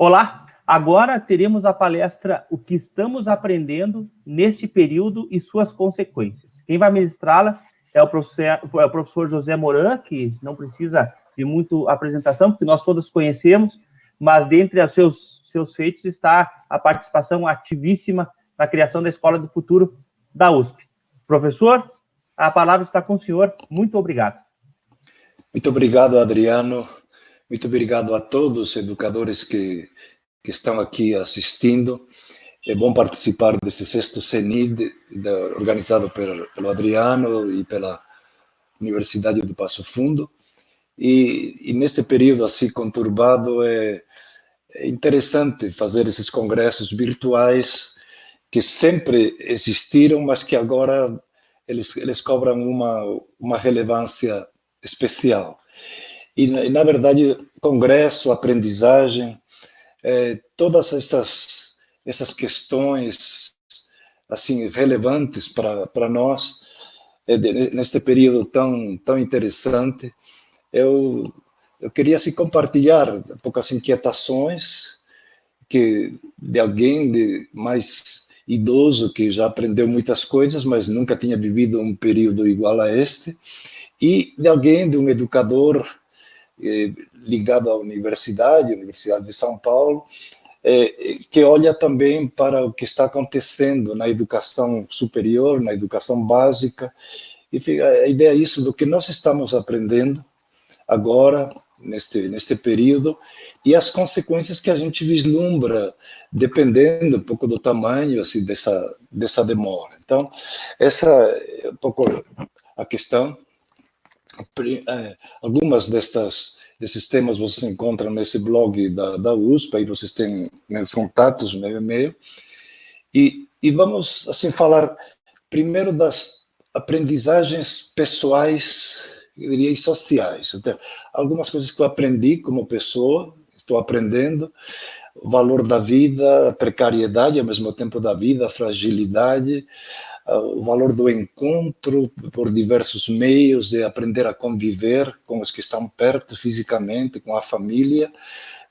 Olá, agora teremos a palestra O que estamos aprendendo neste período e suas consequências. Quem vai ministrá-la é o professor José Moran, que não precisa de muito apresentação, porque nós todos conhecemos, mas dentre os seus feitos está a participação ativíssima na criação da Escola do Futuro da USP. Professor, a palavra está com o senhor. Muito obrigado. Muito obrigado, Adriano. Muito obrigado a todos os educadores que estão aqui assistindo. É bom participar desse sexto CENID, organizado pelo Adriano e pela Universidade do Passo Fundo. E neste período assim conturbado, é interessante fazer esses congressos virtuais que sempre existiram, mas que agora eles cobram uma relevância especial. E, na verdade, congresso, aprendizagem, todas essas questões assim relevantes para nós, neste período tão interessante, eu queria assim, compartilhar um pouco as inquietações de alguém mais idoso que já aprendeu muitas coisas, mas nunca tinha vivido um período igual a este, e de um educador ligado à Universidade de São Paulo, que olha também para o que está acontecendo na educação superior, na educação básica, e a ideia é isso, do que nós estamos aprendendo agora, neste período, e as consequências que a gente vislumbra, dependendo um pouco do tamanho assim, dessa demora. Então, essa é um pouco a questão. Algumas desses temas vocês encontram nesse blog da USP, aí vocês têm meus contatos, meu e-mail, e vamos assim falar primeiro das aprendizagens pessoais, eu diria, e sociais. Então, algumas coisas que eu aprendi como pessoa, estou aprendendo, o valor da vida, a precariedade ao mesmo tempo da vida, a fragilidade, o valor do encontro por diversos meios, de aprender a conviver com os que estão perto fisicamente, com a família,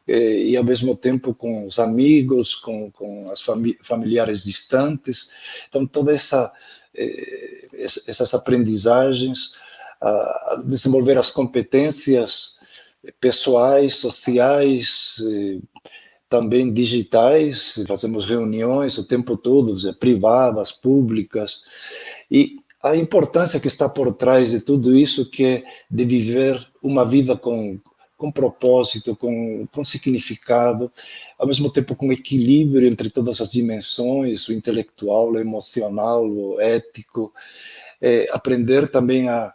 e ao mesmo tempo com os amigos, com as familiares distantes. Então, todas essas aprendizagens, desenvolver as competências pessoais, sociais, também digitais, fazemos reuniões o tempo todo, privadas, públicas, e a importância que está por trás de tudo isso, que é de viver uma vida com propósito, com significado, ao mesmo tempo com equilíbrio entre todas as dimensões, o intelectual, o emocional, o ético, aprender também a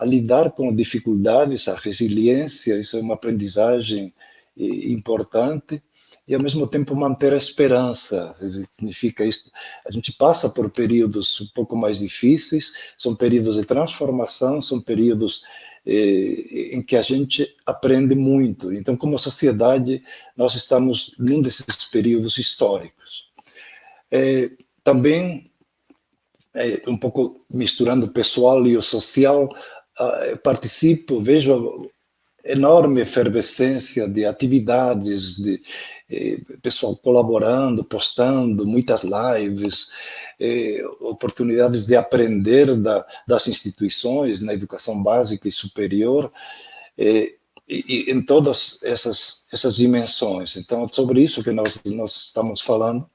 lidar com dificuldades, a resiliência, isso é uma aprendizagem importante, e ao mesmo tempo manter a esperança. Significa isso, a gente passa por períodos um pouco mais difíceis, são períodos de transformação, são períodos em que a gente aprende muito. Então, como sociedade, nós estamos num desses períodos históricos. Também, um pouco misturando o pessoal e o social, participo, vejo enorme efervescência de atividades, de pessoal colaborando, postando, muitas lives, oportunidades de aprender das instituições na educação básica e superior, e em todas essas dimensões. Então, é sobre isso que nós estamos falando.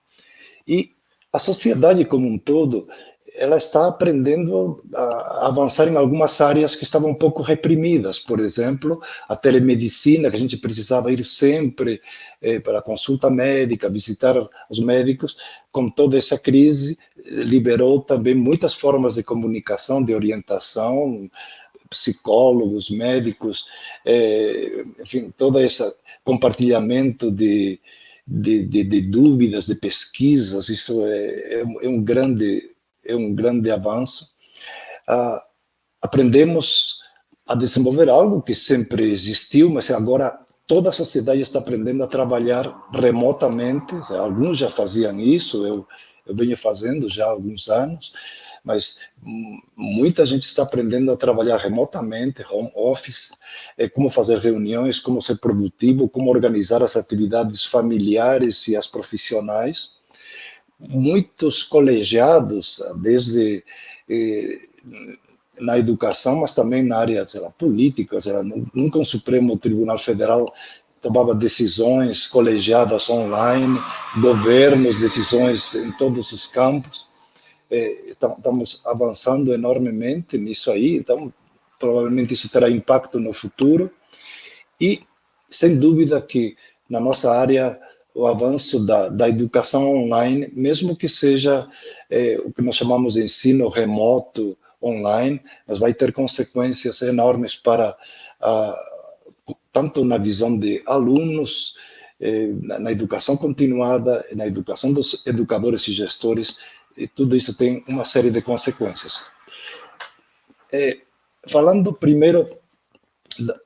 E a sociedade como um todo, ela está aprendendo a avançar em algumas áreas que estavam um pouco reprimidas. Por exemplo, a telemedicina, que a gente precisava ir sempre para a consulta médica, visitar os médicos, com toda essa crise, liberou também muitas formas de comunicação, de orientação, psicólogos, médicos, enfim, todo esse compartilhamento de dúvidas, de pesquisas. Isso é um grande avanço. Aprendemos a desenvolver algo que sempre existiu, mas agora toda a sociedade está aprendendo a trabalhar remotamente. Alguns já faziam isso, eu venho fazendo já há alguns anos, mas muita gente está aprendendo a trabalhar remotamente, home office, como fazer reuniões, como ser produtivo, como organizar as atividades familiares e as profissionais. Muitos colegiados, desde na educação, mas também na área, sei lá, política, sei lá, nunca um Supremo Tribunal Federal tomava decisões colegiadas online, governos, decisões em todos os campos. Estamos avançando enormemente nisso aí, então provavelmente isso terá impacto no futuro. E, sem dúvida, que na nossa área, o avanço da educação online, mesmo que seja o que nós chamamos de ensino remoto online, mas vai ter consequências enormes para tanto na visão de alunos, na educação continuada, na educação dos educadores e gestores, e tudo isso tem uma série de consequências. Falando primeiro,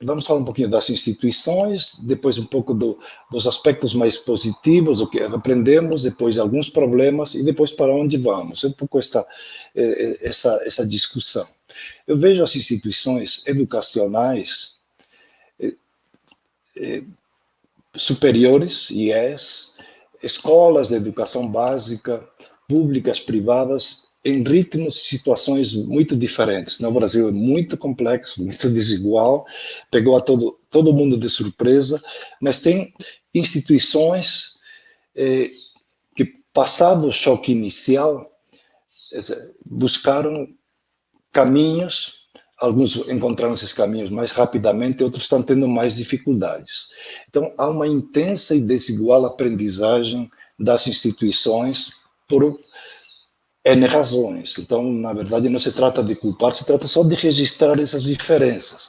vamos falar um pouquinho das instituições, depois um pouco dos aspectos mais positivos, o que aprendemos, depois alguns problemas, e depois para onde vamos. É um pouco essa discussão. Eu vejo as instituições educacionais superiores, IES, escolas de educação básica, públicas, privadas, em ritmos e situações muito diferentes. No Brasil é muito complexo, muito desigual, pegou a todo mundo de surpresa, mas tem instituições que, passado o choque inicial, buscaram caminhos, alguns encontraram esses caminhos mais rapidamente, outros estão tendo mais dificuldades. Então, há uma intensa e desigual aprendizagem das instituições por N razões. Então, na verdade, não se trata de culpar, se trata só de registrar essas diferenças.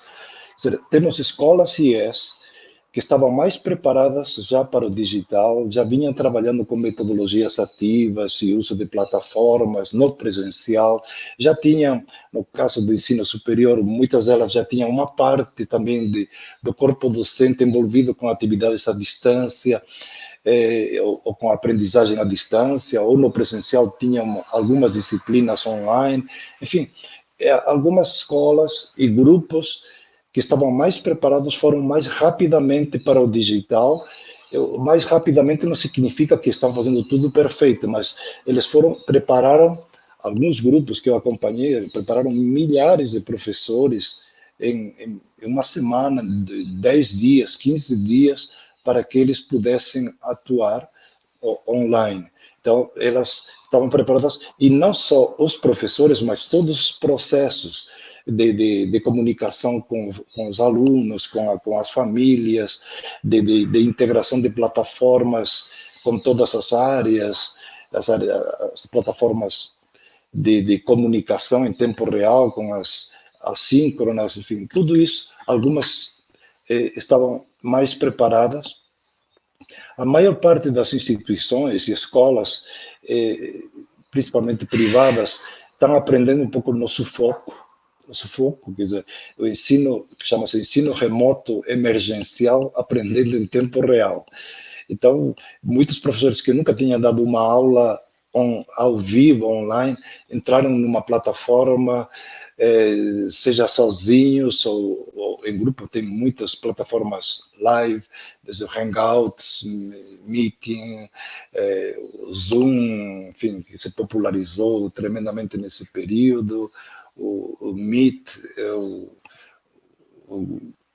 Temos escolas IES que estavam mais preparadas já para o digital, já vinham trabalhando com metodologias ativas e uso de plataformas no presencial, já tinham, no caso do ensino superior, muitas delas já tinham uma parte também do corpo docente envolvido com atividades à distância, ou com aprendizagem à distância, ou no presencial tinham algumas disciplinas online, enfim, algumas escolas e grupos que estavam mais preparados foram mais rapidamente para o digital. Mais rapidamente não significa que estão fazendo tudo perfeito, mas eles prepararam, alguns grupos que eu acompanhei, prepararam milhares de professores em uma semana, 10 dias, 15 dias, para que eles pudessem atuar online. Então, elas estavam preparadas, e não só os professores, mas todos os processos de comunicação com os alunos, com as famílias, de integração de plataformas com todas as áreas, as plataformas de comunicação em tempo real, com as assíncronas, enfim, tudo isso, algumas estavam mais preparadas. A maior parte das instituições e escolas, principalmente privadas, estão aprendendo um pouco no sufoco, quer dizer, o ensino, que chama-se ensino remoto emergencial, aprendendo em tempo real. Então, muitos professores que nunca tinham dado uma aula ao vivo, online, entraram numa plataforma, seja sozinhos ou em grupo, tem muitas plataformas live, desde o Hangouts, Meeting, Zoom, enfim, que se popularizou tremendamente nesse período, o Meet,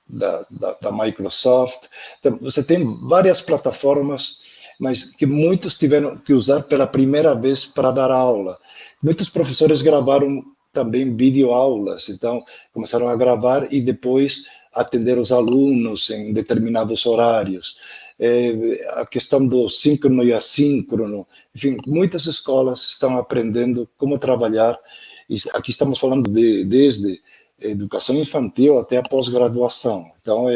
da Microsoft. Então, você tem várias plataformas, mas que muitos tiveram que usar pela primeira vez para dar aula. Muitos professores gravaram também videoaulas, então começaram a gravar e depois atender os alunos em determinados horários. A questão do síncrono e assíncrono, enfim, muitas escolas estão aprendendo como trabalhar. E aqui estamos falando desde educação infantil até a pós-graduação. Então,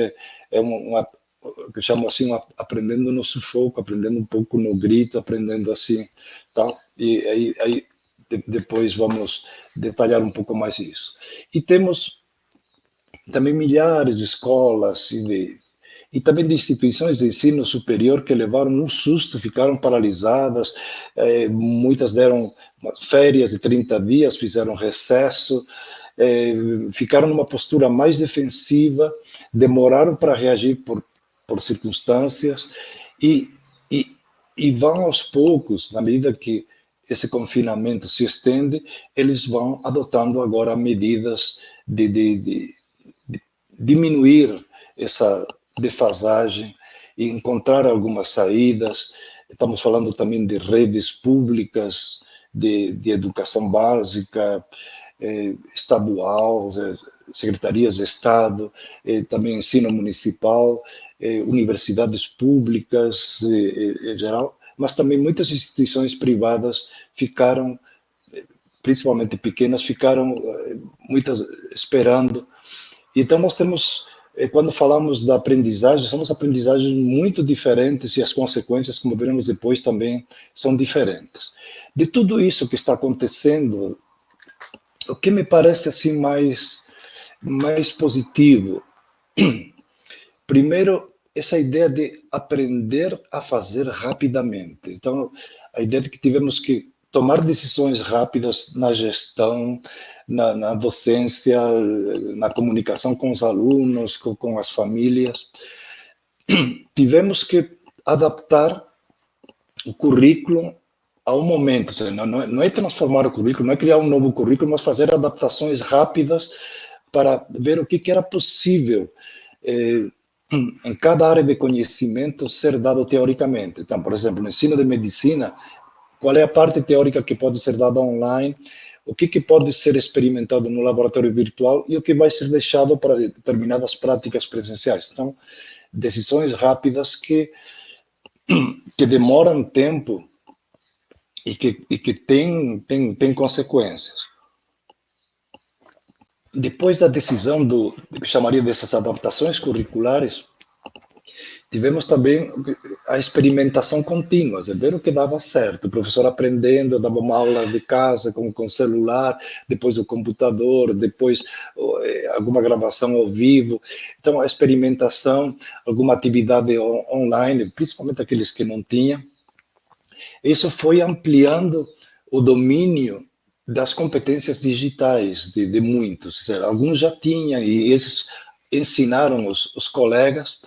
que eu chamo assim, aprendendo no sufoco, aprendendo um pouco no grito, aprendendo assim, tá? E aí depois vamos detalhar um pouco mais isso. E temos também milhares de escolas e também de instituições de ensino superior que levaram um susto, ficaram paralisadas, muitas deram férias de 30 dias, fizeram recesso, ficaram numa postura mais defensiva, demoraram para reagir por circunstâncias, e vão aos poucos, na medida que esse confinamento se estende, eles vão adotando agora medidas de diminuir essa defasagem e encontrar algumas saídas. Estamos falando também de redes públicas, de educação básica, estadual, secretarias de Estado, também ensino municipal, universidades públicas em geral, mas também muitas instituições privadas ficaram, principalmente pequenas, ficaram muitas esperando. Então nós temos, quando falamos da aprendizagem, são aprendizagens muito diferentes e as consequências, como veremos depois, também são diferentes. De tudo isso que está acontecendo, o que me parece assim mais positivo, primeiro, essa ideia de aprender a fazer rapidamente. Então, a ideia de que tivemos que tomar decisões rápidas na gestão, na docência, na comunicação com os alunos, com as famílias. Tivemos que adaptar o currículo ao momento. Não é transformar o currículo, não é criar um novo currículo, mas fazer adaptações rápidas para ver o que era possível em cada área de conhecimento ser dado teoricamente. Então, por exemplo, no ensino de medicina, qual é a parte teórica que pode ser dada online, o que pode ser experimentado no laboratório virtual e o que vai ser deixado para determinadas práticas presenciais. Então, decisões rápidas que demoram tempo e que têm consequências. Depois da decisão eu chamaria dessas adaptações curriculares, tivemos também a experimentação contínua, ver o que dava certo, o professor aprendendo, dava uma aula de casa com celular, depois o computador, depois alguma gravação ao vivo. Então, a experimentação, alguma atividade online, principalmente aqueles que não tinham. Isso foi ampliando o domínio das competências digitais de muitos. Alguns já tinham, e esses ensinaram os colegas,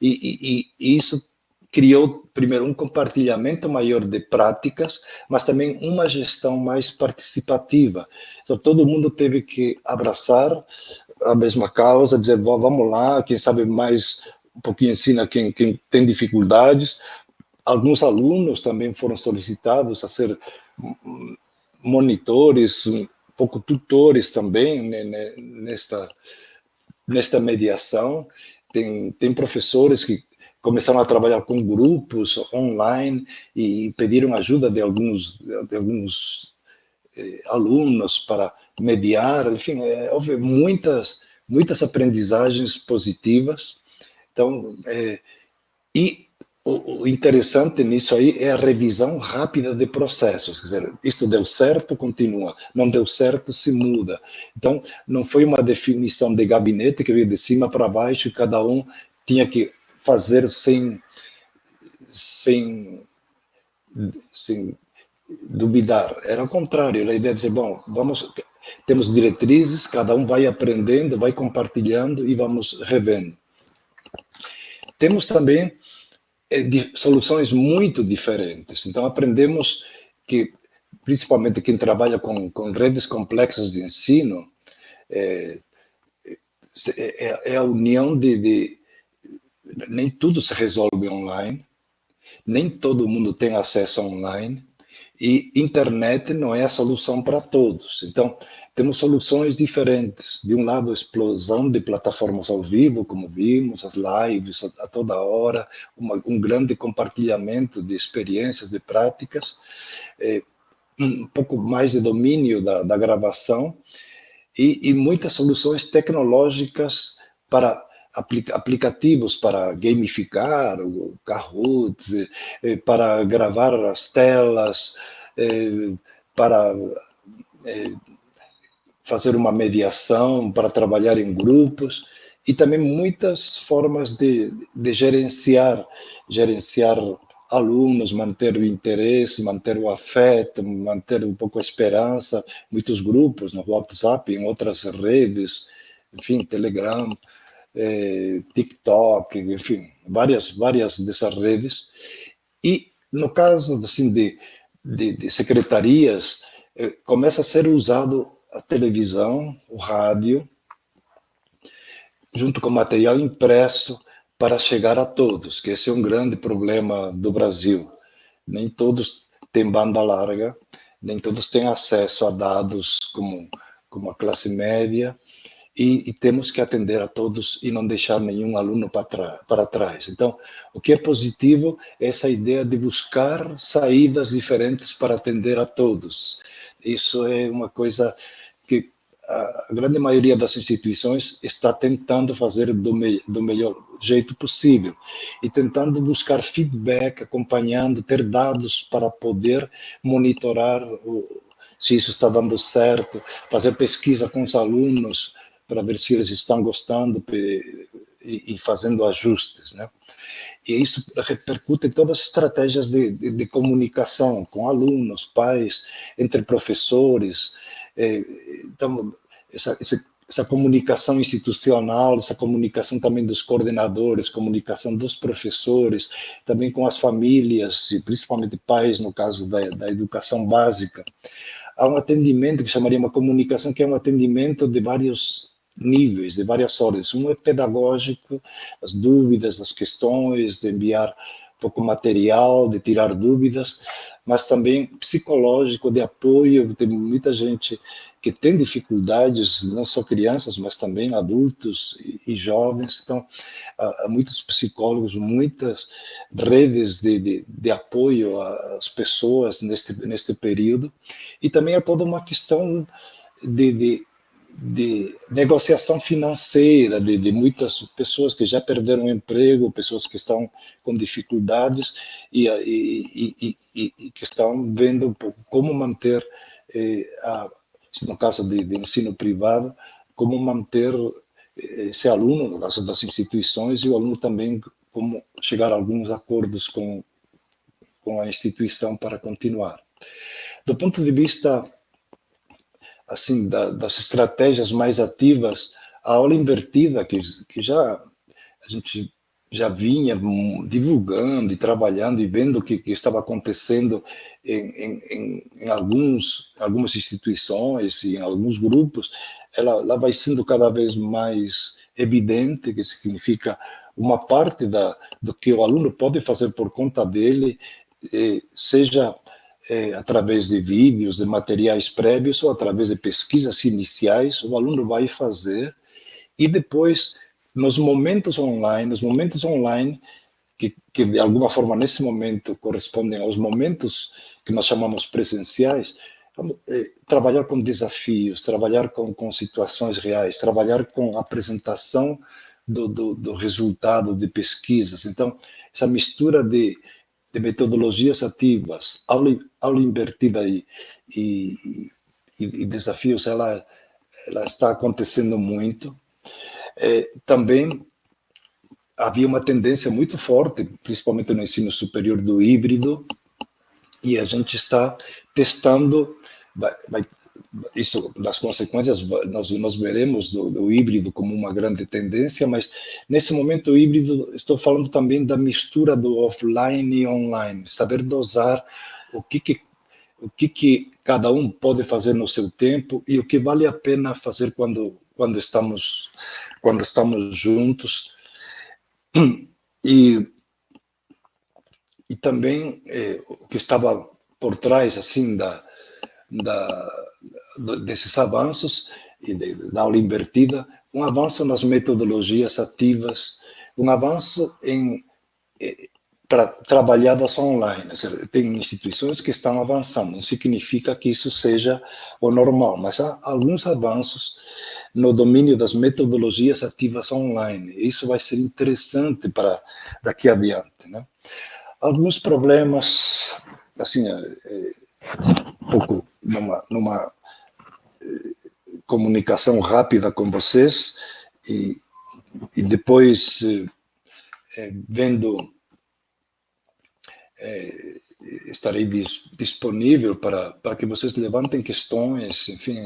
e isso criou, primeiro, um compartilhamento maior de práticas, mas também uma gestão mais participativa. Então, todo mundo teve que abraçar a mesma causa, dizer, vamos lá, quem sabe mais um pouquinho ensina quem tem dificuldades. Alguns alunos também foram solicitados a ser monitores, um pouco tutores também, né, nesta mediação. Tem professores que começaram a trabalhar com grupos online e pediram ajuda de alguns alunos para mediar. Enfim, houve muitas aprendizagens positivas. Então, e o interessante nisso aí é a revisão rápida de processos. Quer dizer, isto deu certo, continua. Não deu certo, se muda. Então, não foi uma definição de gabinete que veio de cima para baixo e cada um tinha que fazer sem duvidar. Era o contrário, era a ideia de dizer, bom, temos diretrizes, cada um vai aprendendo, vai compartilhando e vamos revendo. Temos também soluções muito diferentes. Então, aprendemos que, principalmente quem trabalha com redes complexas de ensino, é a união nem tudo se resolve online, nem todo mundo tem acesso online, e internet não é a solução para todos. Então, temos soluções diferentes. De um lado, a explosão de plataformas ao vivo, como vimos, as lives a toda hora, um grande compartilhamento de experiências, de práticas, um pouco mais de domínio da gravação, e muitas soluções tecnológicas para aplicativos para gamificar o Kahoot, para gravar as telas, para fazer uma mediação, para trabalhar em grupos. e também muitas formas de gerenciar alunos, manter o interesse, manter o afeto, manter um pouco a esperança, muitos grupos no WhatsApp, em outras redes, enfim, Telegram, TikTok, enfim, várias dessas redes. E no caso assim, de secretarias, começa a ser usado a televisão, o rádio, junto com material impresso, para chegar a todos, que esse é um grande problema do Brasil. Nem todos têm banda larga, nem todos têm acesso a dados como a classe média, e temos que atender a todos e não deixar nenhum aluno para trás. Então, o que é positivo é essa ideia de buscar saídas diferentes para atender a todos. Isso é uma coisa que a grande maioria das instituições está tentando fazer do melhor jeito possível e tentando buscar feedback, acompanhando, ter dados para poder monitorar se isso está dando certo, fazer pesquisa com os alunos para ver se eles estão gostando e fazendo ajustes, né? E isso repercute em todas as estratégias de comunicação com alunos, pais, entre professores. Então, essa comunicação institucional, essa comunicação também dos coordenadores, comunicação dos professores, também com as famílias, e principalmente pais, no caso da educação básica. Há um atendimento que chamaria uma comunicação, que é um atendimento de vários níveis, de várias ordens. Um é pedagógico, as dúvidas, as questões, de enviar um pouco material, de tirar dúvidas, mas também psicológico, de apoio. Tem muita gente que tem dificuldades, não só crianças, mas também adultos e jovens. Então, há muitos psicólogos, muitas redes de apoio às pessoas neste período. E também há toda uma questão de negociação financeira, de muitas pessoas que já perderam o emprego, pessoas que estão com dificuldades e que estão vendo um pouco como manter, no caso de ensino privado, como manter esse aluno, no caso das instituições, e o aluno também como chegar a alguns acordos com a instituição para continuar. Do ponto de vista assim, das estratégias mais ativas, a aula invertida, que a gente já vinha divulgando e trabalhando e vendo o que estava acontecendo em algumas instituições e em alguns grupos, ela vai sendo cada vez mais evidente, que significa uma parte do que o aluno pode fazer por conta dele, seja através de vídeos, de materiais prévios ou através de pesquisas iniciais, o aluno vai fazer, e depois, nos momentos online, que de alguma forma nesse momento correspondem aos momentos que nós chamamos presenciais, trabalhar com desafios, trabalhar com situações reais, trabalhar com a apresentação do resultado de pesquisas. Então, essa mistura de metodologias ativas, aula invertida e desafios, ela está acontecendo muito. Também havia uma tendência muito forte, principalmente no ensino superior, do híbrido, e a gente está testando, isso, das consequências, nós veremos do híbrido como uma grande tendência, mas nesse momento o híbrido, estou falando também da mistura do offline e online, saber dosar o que cada um pode fazer no seu tempo e o que vale a pena fazer quando estamos juntos. E também o que estava por trás assim desses avanços e da aula invertida, um avanço nas metodologias ativas, um avanço para trabalhadas online. Tem instituições que estão avançando, não significa que isso seja o normal, mas há alguns avanços no domínio das metodologias ativas online. Isso vai ser interessante para daqui adiante, né? Alguns problemas, assim, um pouco numa comunicação rápida com vocês, e e depois vendo, estarei disponível para que vocês levantem questões, enfim,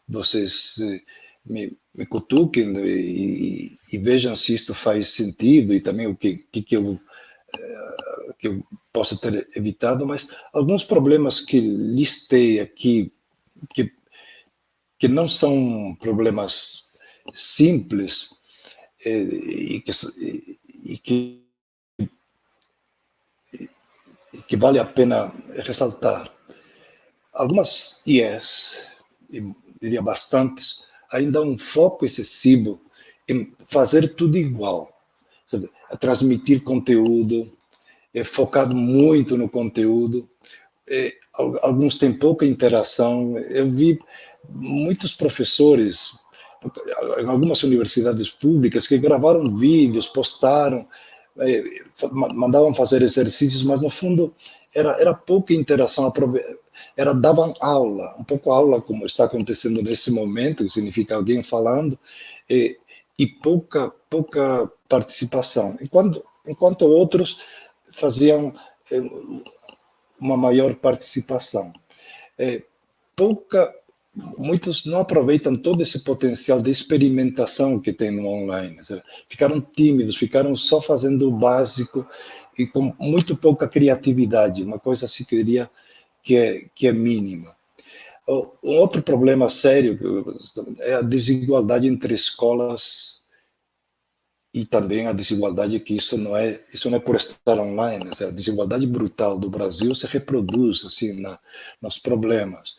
vocês me cutuquem e vejam se isto faz sentido e também o que eu posso ter evitado, mas alguns problemas que listei aqui, que não são problemas simples e que vale a pena ressaltar. Algumas IEs, diria bastantes, ainda há um foco excessivo em fazer tudo igual, sabe? Transmitir conteúdo, focado muito no conteúdo. Alguns têm pouca interação. Eu vi muitos professores em algumas universidades públicas que gravaram vídeos, postaram, mandavam fazer exercícios, mas no fundo era pouca interação, davam aula, um pouco aula como está acontecendo nesse momento, que significa alguém falando, e pouca participação, enquanto outros faziam uma maior participação. Muitos não aproveitam todo esse potencial de experimentação que tem no online. Ficaram tímidos, ficaram só fazendo o básico e com muito pouca criatividade, uma coisa assim que eu diria que é mínima. Um outro problema sério é a desigualdade entre escolas e também a desigualdade que isso não é por estar online. A desigualdade brutal do Brasil se reproduz assim nos problemas.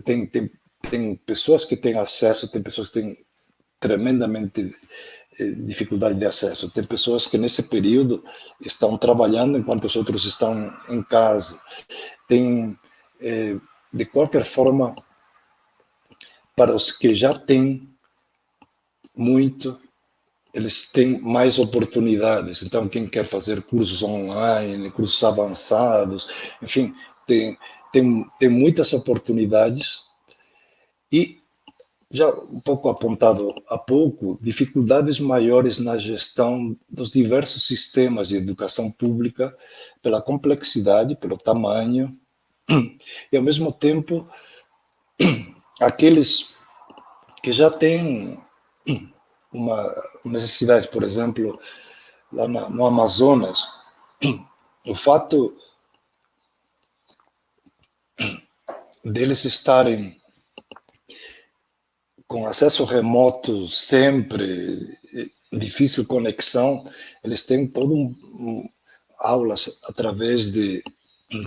Tem pessoas que têm acesso, tem pessoas que têm tremendamente dificuldade de acesso, tem pessoas que nesse período estão trabalhando enquanto os outros estão em casa. Tem, de qualquer forma, para os que já têm muito, eles têm mais oportunidades. Então, quem quer fazer cursos online, cursos avançados, enfim, tem muitas oportunidades e, já um pouco apontado há pouco, dificuldades maiores na gestão dos diversos sistemas de educação pública pela complexidade, pelo tamanho e, ao mesmo tempo, aqueles que já têm uma necessidade, por exemplo, lá no Amazonas, o fato deles estarem com acesso remoto sempre, difícil conexão, eles têm aulas através de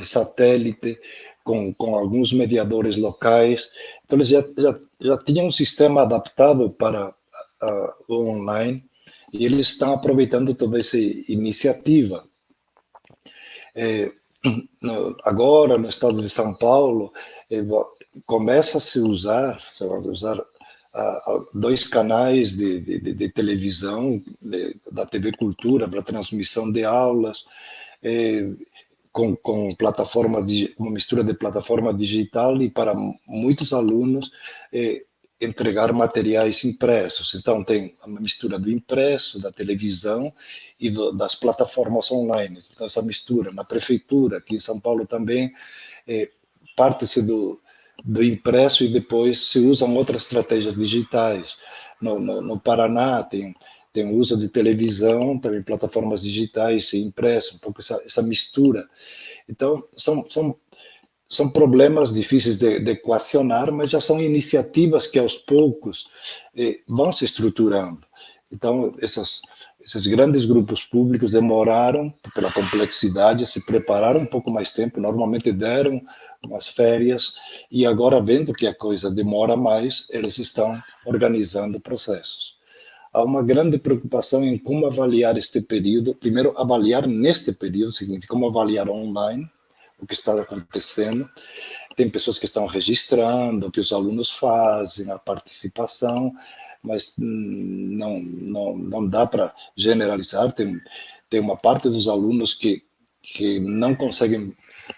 satélite, com alguns mediadores locais. Então, eles já tinham um sistema adaptado para o online e eles estão aproveitando toda essa iniciativa. Agora, no estado de São Paulo, começa a se usar dois canais de televisão, da TV Cultura, para transmissão de aulas, com uma mistura de plataforma digital e para muitos alunos entregar materiais impressos. Então, tem uma mistura do impresso, da televisão e das plataformas online. Então, essa mistura. Na prefeitura, aqui em São Paulo também, parte-se do impresso e depois se usam outras estratégias digitais. No Paraná tem o uso de televisão, também plataformas digitais e impresso, um pouco essa mistura. Então, são problemas difíceis de equacionar, mas já são iniciativas que aos poucos vão se estruturando. Então, esses grandes grupos públicos demoraram, pela complexidade, se prepararam um pouco mais tempo, normalmente deram umas férias, e agora, vendo que a coisa demora mais, eles estão organizando processos. Há uma grande preocupação em como avaliar este período. Primeiro, avaliar neste período, significa como avaliar online o que está acontecendo. Tem pessoas que estão registrando o que os alunos fazem, a participação, mas não dá para generalizar. Tem uma parte dos alunos que não conseguem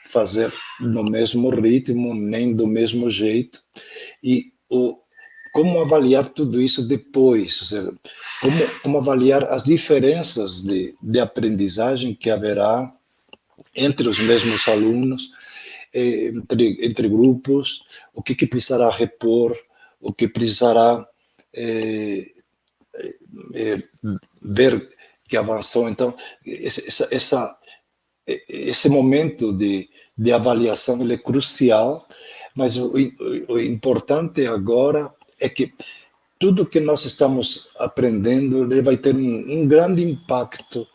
fazer no mesmo ritmo, nem do mesmo jeito, e como avaliar tudo isso depois, ou seja, como avaliar as diferenças de aprendizagem que haverá entre os mesmos alunos, entre grupos, o que precisará repor, o que precisará ver que avançou. Então, esse momento de avaliação ele é crucial, mas o importante agora é que tudo que nós estamos aprendendo ele vai ter um grande impacto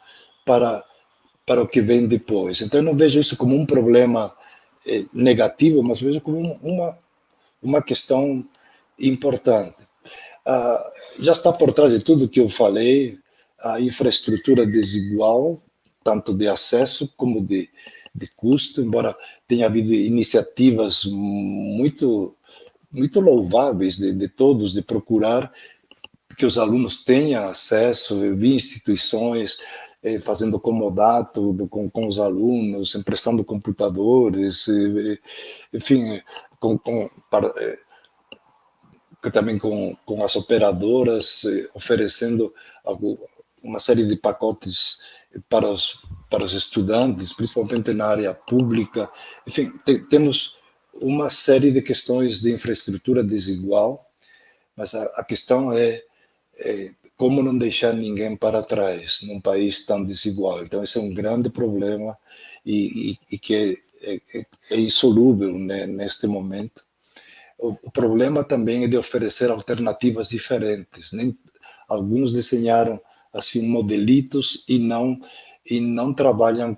para o que vem depois. Então, eu não vejo isso como um problema negativo, mas vejo como uma questão importante. Já está por trás de tudo que eu falei, a infraestrutura desigual, tanto de acesso como de custo, embora tenha havido iniciativas muito louváveis de todos, de procurar que os alunos tenham acesso, vi instituições fazendo comodato com os alunos, emprestando computadores, enfim, também com as operadoras, oferecendo uma série de pacotes para os estudantes, principalmente na área pública. Enfim, temos uma série de questões de infraestrutura desigual, mas a questão é como não deixar ninguém para trás num país tão desigual. Então, esse é um grande problema e que é insolúvel, né, neste momento. O problema também é de oferecer alternativas diferentes. Alguns desenharam assim modelitos e não trabalham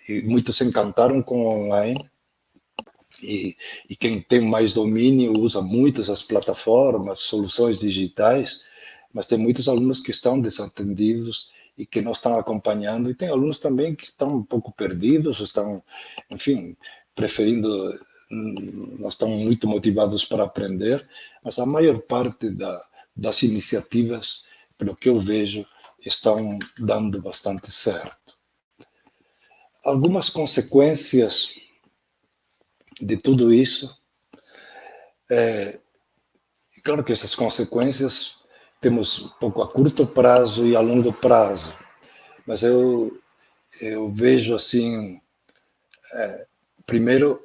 e muitos se encantaram com o online. E quem tem mais domínio usa muitas as plataformas, soluções digitais, mas tem muitos alunos que estão desatendidos e que não estão acompanhando, e tem alunos também que estão um pouco perdidos, estão, enfim, preferindo, não estão muito motivados para aprender, mas a maior parte das iniciativas, pelo que eu vejo, estão dando bastante certo. Algumas consequências de tudo isso, claro que essas consequências temos um pouco a curto prazo e a longo prazo, mas eu vejo assim, primeiro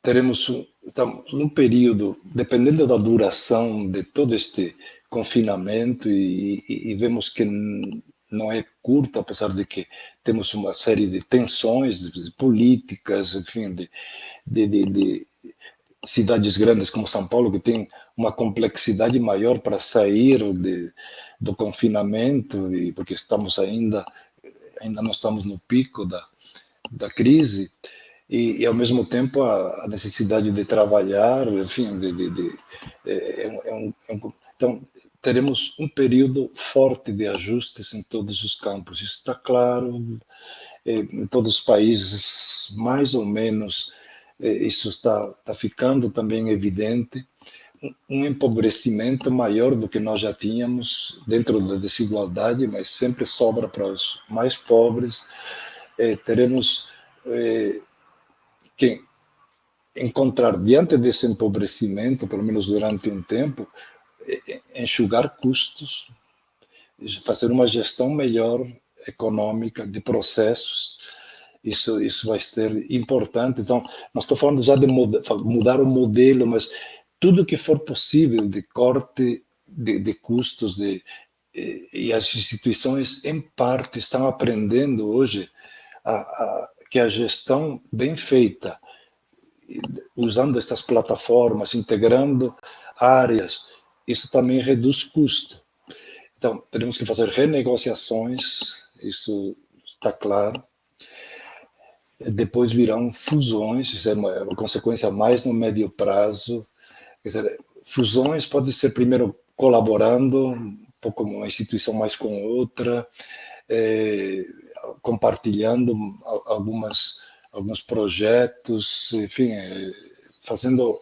estamos num período, dependendo da duração de todo este confinamento, e vemos que não é curto, apesar de que temos uma série de tensões políticas, enfim, de cidades grandes como São Paulo, que tem uma complexidade maior para sair do confinamento, porque ainda não estamos no pico da crise, e ao mesmo tempo a necessidade de trabalhar, enfim, então teremos um período forte de ajustes em todos os campos. Isso está claro, em todos os países, mais ou menos, isso está ficando também evidente, um empobrecimento maior do que nós já tínhamos dentro da desigualdade, mas sempre sobra para os mais pobres. Teremos que encontrar, diante desse empobrecimento, pelo menos durante um tempo, enxugar custos, fazer uma gestão melhor econômica de processos. Isso vai ser importante. Então, não estou falando já de mudar o modelo, mas tudo que for possível de corte de custos, e as instituições, em parte, estão aprendendo hoje que a gestão bem feita, usando estas plataformas, integrando áreas, isso também reduz custo. Então, teremos que fazer renegociações, isso está claro. Depois virão fusões, isso é uma consequência mais no médio prazo. Quer dizer, fusões pode ser primeiro colaborando, um pouco uma instituição mais com outra, compartilhando alguns projetos, enfim, fazendo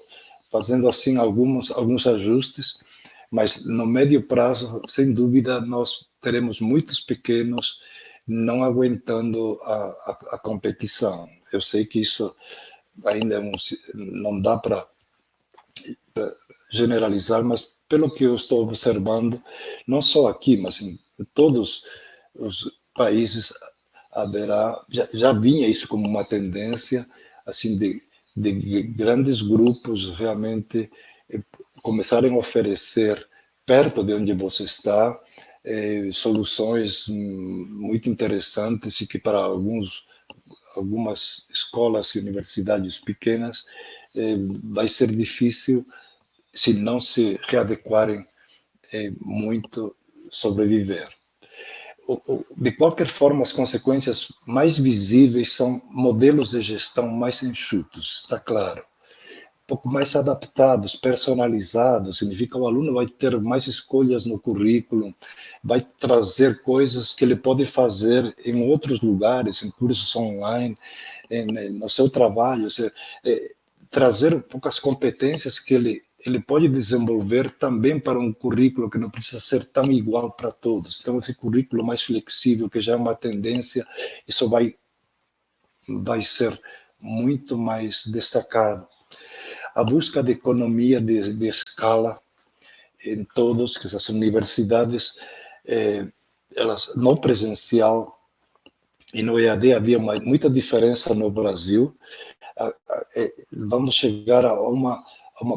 assim alguns ajustes, mas no médio prazo, sem dúvida, nós teremos muitos pequenos não aguentando a competição. Eu sei que isso ainda não dá para generalizar, mas pelo que eu estou observando, não só aqui, mas em todos os países haverá, já vinha isso como uma tendência, assim, de grandes grupos realmente começarem a oferecer, perto de onde você está, soluções muito interessantes e que para algumas escolas e universidades pequenas vai ser difícil, se não se readequarem muito, sobreviver. De qualquer forma, as consequências mais visíveis são modelos de gestão mais enxutos, está claro. Um pouco mais adaptados, personalizados, significa que o aluno vai ter mais escolhas no currículo, vai trazer coisas que ele pode fazer em outros lugares, em cursos online, no seu trabalho, trazer um pouco as competências que ele pode desenvolver também para um currículo que não precisa ser tão igual para todos. Então, esse currículo mais flexível, que já é uma tendência, isso vai ser muito mais destacado. A busca de economia de escala em todos, que essas universidades, elas no presencial e no EAD havia muita diferença no Brasil. Vamos chegar a uma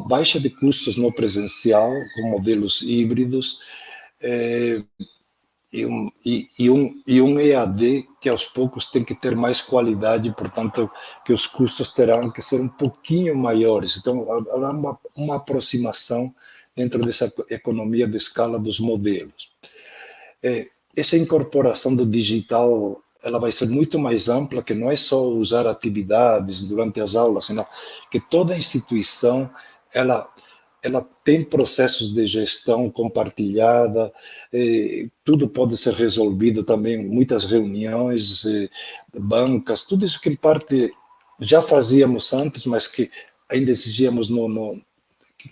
baixa de custos no presencial, com modelos híbridos, e um EAD que aos poucos tem que ter mais qualidade, portanto, que os custos terão que ser um pouquinho maiores. Então, haverá uma aproximação dentro dessa economia de escala dos modelos. Essa incorporação do digital, ela vai ser muito mais ampla, que não é só usar atividades durante as aulas, senão que toda instituição, ela tem processos de gestão compartilhada, tudo pode ser resolvido também, muitas reuniões, bancas, tudo isso que em parte já fazíamos antes, mas que ainda exigíamos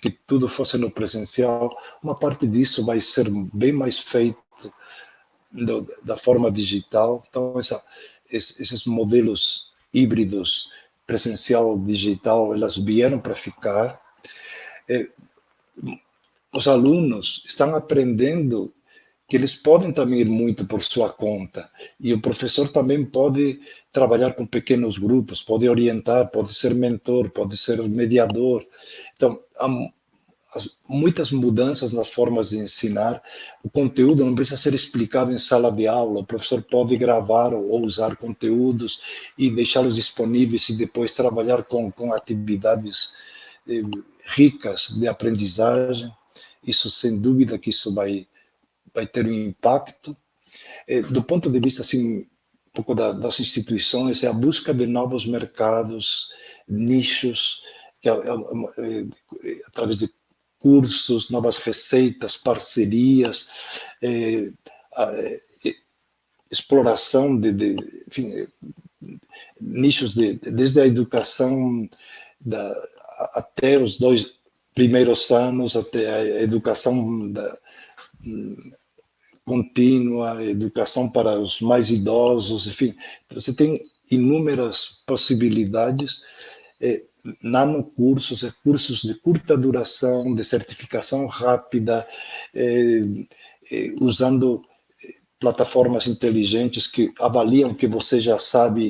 que tudo fosse no presencial. Uma parte disso vai ser bem mais feito da forma digital. Então, esses modelos híbridos, presencial, digital, elas vieram para ficar. Os alunos estão aprendendo que eles podem também ir muito por sua conta, e o professor também pode trabalhar com pequenos grupos, pode orientar, pode ser mentor, pode ser mediador. Então, há muitas mudanças nas formas de ensinar. O conteúdo não precisa ser explicado em sala de aula, o professor pode gravar ou usar conteúdos e deixá-los disponíveis e depois trabalhar com atividades ricas de aprendizagem. Isso, sem dúvida, que isso vai ter um impacto. Do ponto de vista, assim, um pouco das instituições, é a busca de novos mercados, nichos, através de cursos, novas receitas, parcerias, exploração enfim, nichos desde a educação até os 2 primeiros anos, até a educação contínua, educação para os mais idosos, enfim, você tem inúmeras possibilidades, nanocursos, cursos de curta duração, de certificação rápida, usando plataformas inteligentes que avaliam o que você já sabe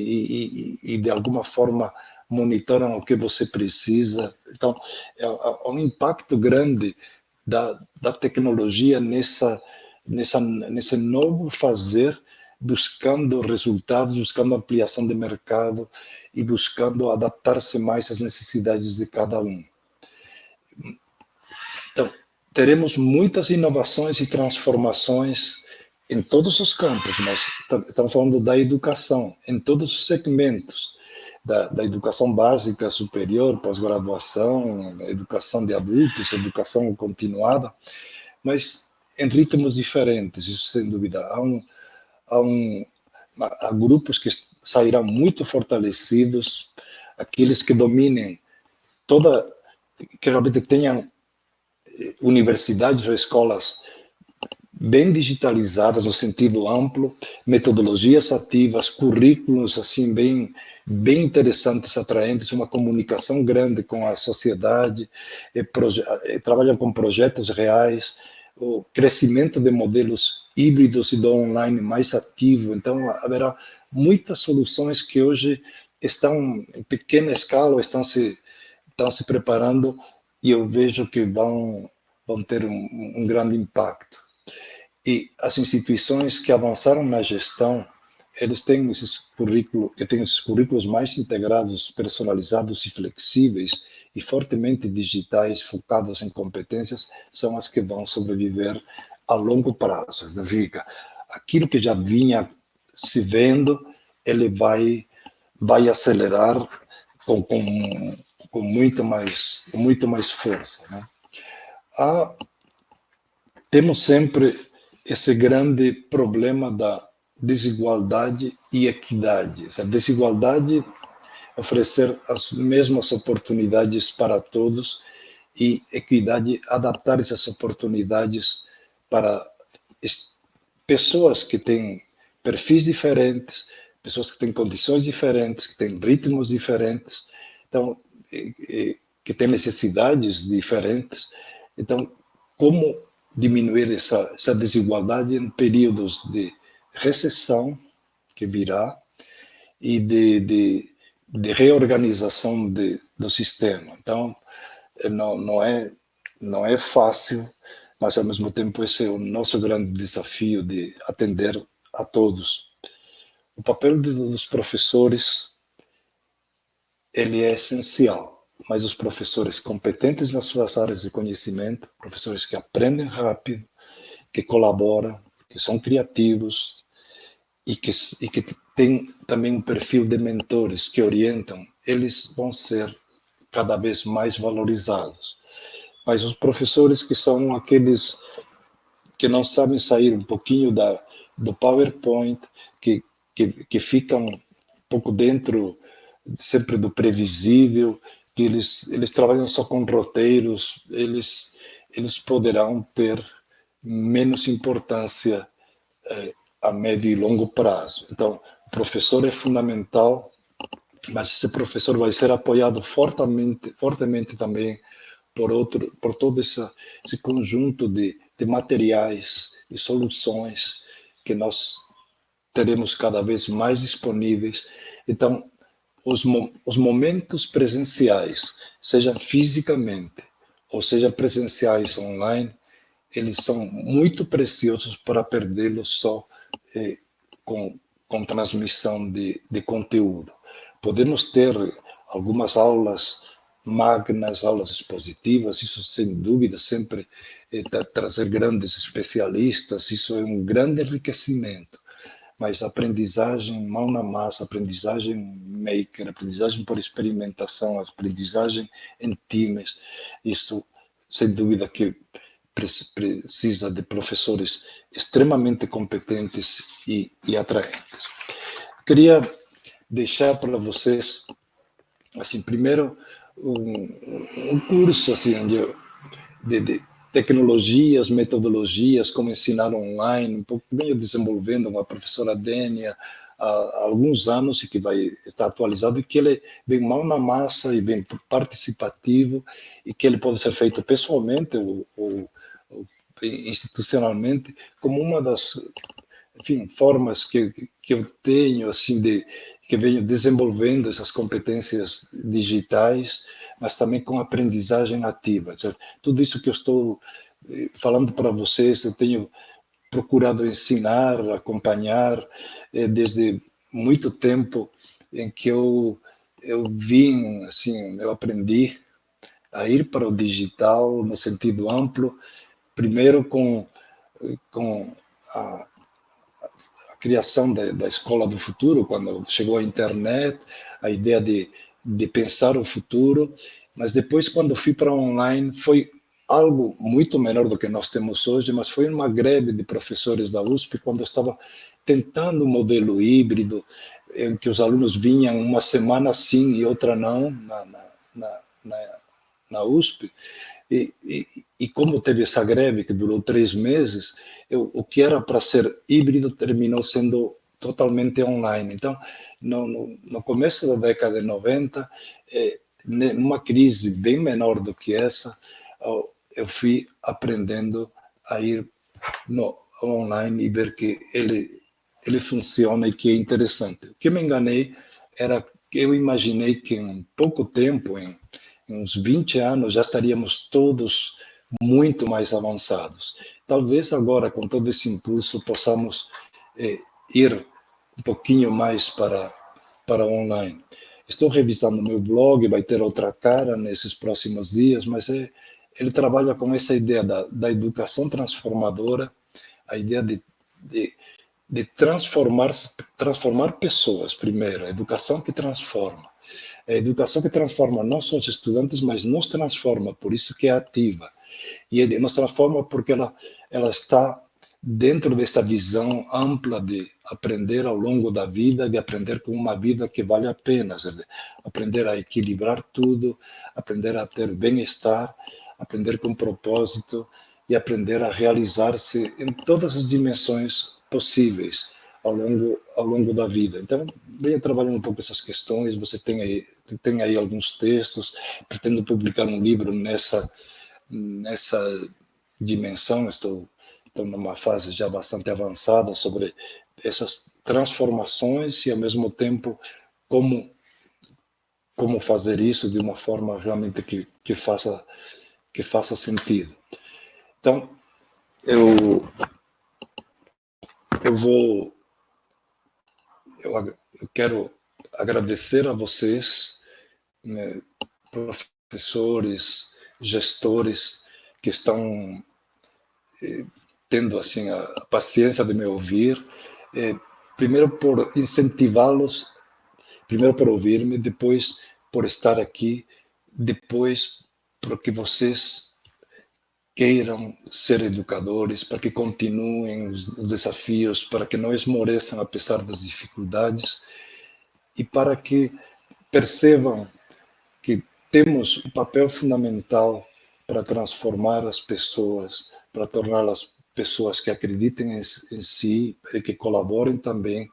e de alguma forma monitoram o que você precisa. Então, há um impacto grande da tecnologia nesse novo fazer, buscando resultados, buscando ampliação de mercado e buscando adaptar-se mais às necessidades de cada um. Então, teremos muitas inovações e transformações em todos os campos, mas estamos falando da educação, em todos os segmentos, da educação básica, superior, pós-graduação, educação de adultos, educação continuada, mas em ritmos diferentes, isso sem dúvida. Há grupos que sairão muito fortalecidos, aqueles que dominem que realmente tenham universidades ou escolas bem digitalizadas no sentido amplo, metodologias ativas, currículos assim bem interessantes, atraentes, uma comunicação grande com a sociedade, trabalham com projetos reais, o crescimento de modelos híbridos e do online mais ativo. Então, haverá muitas soluções que hoje estão em pequena escala, estão se preparando, e eu vejo que vão ter um grande impacto. E as instituições que avançaram na gestão, eles têm esses currículos mais integrados, personalizados e flexíveis e fortemente digitais, focados em competências, são as que vão sobreviver a longo prazo. Significa, aquilo que já vinha se vendo, ele vai acelerar com muito mais força, né? Temos sempre esse grande problema da desigualdade e equidade. Essa desigualdade, oferecer as mesmas oportunidades para todos, e equidade, adaptar essas oportunidades para pessoas que têm perfis diferentes, pessoas que têm condições diferentes, que têm ritmos diferentes, então, que têm necessidades diferentes. Então, como diminuir essa desigualdade em períodos de recessão que virá e de reorganização do sistema. Então, não é fácil, mas ao mesmo tempo esse é o nosso grande desafio, de atender a todos. O papel dos professores, ele é essencial, mas os professores competentes nas suas áreas de conhecimento, professores que aprendem rápido, que colaboram, que são criativos e que têm também um perfil de mentores que orientam, eles vão ser cada vez mais valorizados. Mas os professores que são aqueles que não sabem sair um pouquinho do PowerPoint, que ficam um pouco dentro sempre do previsível, que eles trabalham só com roteiros, eles poderão ter menos importância a médio e longo prazo. Então, o professor é fundamental, mas esse professor vai ser apoiado fortemente também por todo esse conjunto de materiais e soluções que nós teremos cada vez mais disponíveis. Então, os momentos presenciais, seja fisicamente ou seja presenciais online, eles são muito preciosos para perdê-los só com transmissão de conteúdo. Podemos ter algumas aulas magnas, aulas expositivas, isso sem dúvida, sempre trazer grandes especialistas, isso é um grande enriquecimento. Mas aprendizagem mão na massa, aprendizagem maker, aprendizagem por experimentação, aprendizagem em times, isso sem dúvida que precisa de professores extremamente competentes e atraentes. Queria deixar para vocês, assim, primeiro um curso assim, de tecnologias, metodologias, como ensinar online, um pouco venho desenvolvendo com a professora Dênia há alguns anos, e que vai estar atualizado, e que ele vem mão na massa e bem participativo, e que ele pode ser feito pessoalmente ou institucionalmente, como uma das, enfim, formas que eu tenho, assim, que venho desenvolvendo essas competências digitais, mas também com aprendizagem ativa. Tudo isso que eu estou falando para vocês, eu tenho procurado ensinar, acompanhar, desde muito tempo em que eu vim, assim, eu aprendi a ir para o digital no sentido amplo, primeiro com a criação da Escola do Futuro, quando chegou a internet, a ideia de pensar o futuro, mas depois, quando fui para online, foi algo muito menor do que nós temos hoje, mas foi uma greve de professores da USP, quando eu estava tentando um modelo híbrido, em que os alunos vinham uma semana sim e outra não, na USP, E como teve essa greve que durou 3 meses, o que era para ser híbrido terminou sendo totalmente online. Então, no começo da década de 90, numa crise bem menor do que essa, eu fui aprendendo a ir no online e ver que ele funciona e que é interessante. O que me enganei era que eu imaginei que em pouco tempo, em uns 20 anos, já estaríamos todos muito mais avançados. Talvez agora, com todo esse impulso, possamos ir um pouquinho mais para online. Estou revisando meu blog, vai ter outra cara nesses próximos dias, mas ele trabalha com essa ideia da educação transformadora, a ideia de transformar pessoas, primeiro, a educação que transforma. A educação que transforma não só os estudantes, mas nos transforma, por isso que é ativa. E ele nos transforma porque ela está dentro desta visão ampla de aprender ao longo da vida, de aprender com uma vida que vale a pena, aprender a equilibrar tudo, aprender a ter bem-estar, aprender com propósito e aprender a realizar-se em todas as dimensões possíveis ao longo da vida. Então, venha trabalhando um pouco essas questões, você tem aí alguns textos, pretendo publicar um livro nessa dimensão, estou numa fase já bastante avançada sobre essas transformações e, ao mesmo tempo, como fazer isso de uma forma realmente que faça sentido. Então, eu quero agradecer a vocês, né, professores, gestores que estão tendo assim a paciência de me ouvir, primeiro por incentivá-los, primeiro por ouvir-me, depois por estar aqui, depois porque vocês queiram ser educadores, para que continuem os desafios, para que não esmoreçam apesar das dificuldades e para que percebam que temos um papel fundamental para transformar as pessoas, para torná-las pessoas que acreditem em si e que colaborem também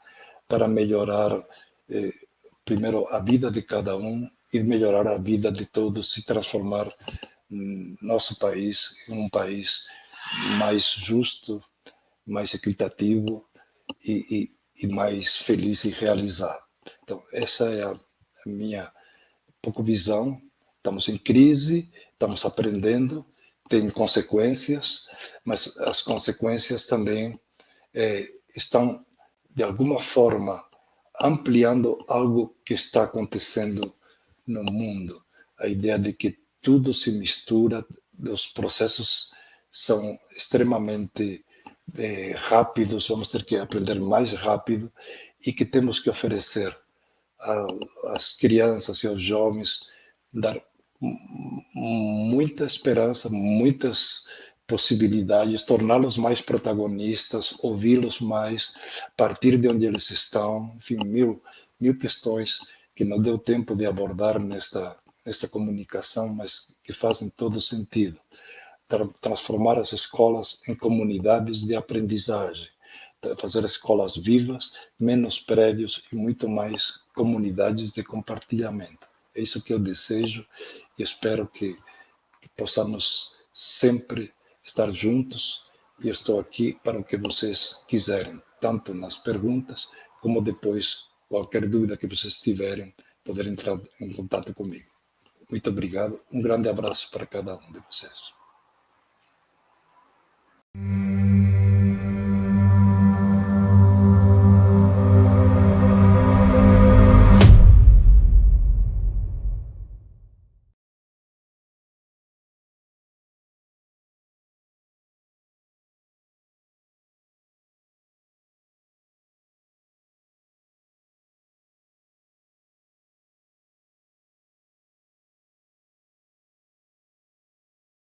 para melhorar, primeiro, a vida de cada um e melhorar a vida de todos, se transformar nosso país em um país mais justo, mais equitativo e mais feliz e realizado. Então, essa é a minha pouco visão. Estamos em crise, estamos aprendendo, tem consequências, mas as consequências também estão, de alguma forma, ampliando algo que está acontecendo no mundo. A ideia de que tudo se mistura, os processos são extremamente rápidos, vamos ter que aprender mais rápido e que temos que oferecer às crianças e aos jovens, dar muita esperança, muitas possibilidades, torná-los mais protagonistas, ouvi-los mais, partir de onde eles estão, enfim, mil questões que não deu tempo de abordar nesta comunicação, mas que fazem todo sentido. Transformar as escolas em comunidades de aprendizagem, fazer escolas vivas, menos prédios e muito mais comunidades de compartilhamento. É isso que eu desejo e espero que possamos sempre estar juntos e estou aqui para o que vocês quiserem, tanto nas perguntas como depois, qualquer dúvida que vocês tiverem, poder entrar em contato comigo. Muito obrigado, um grande abraço para cada um de vocês.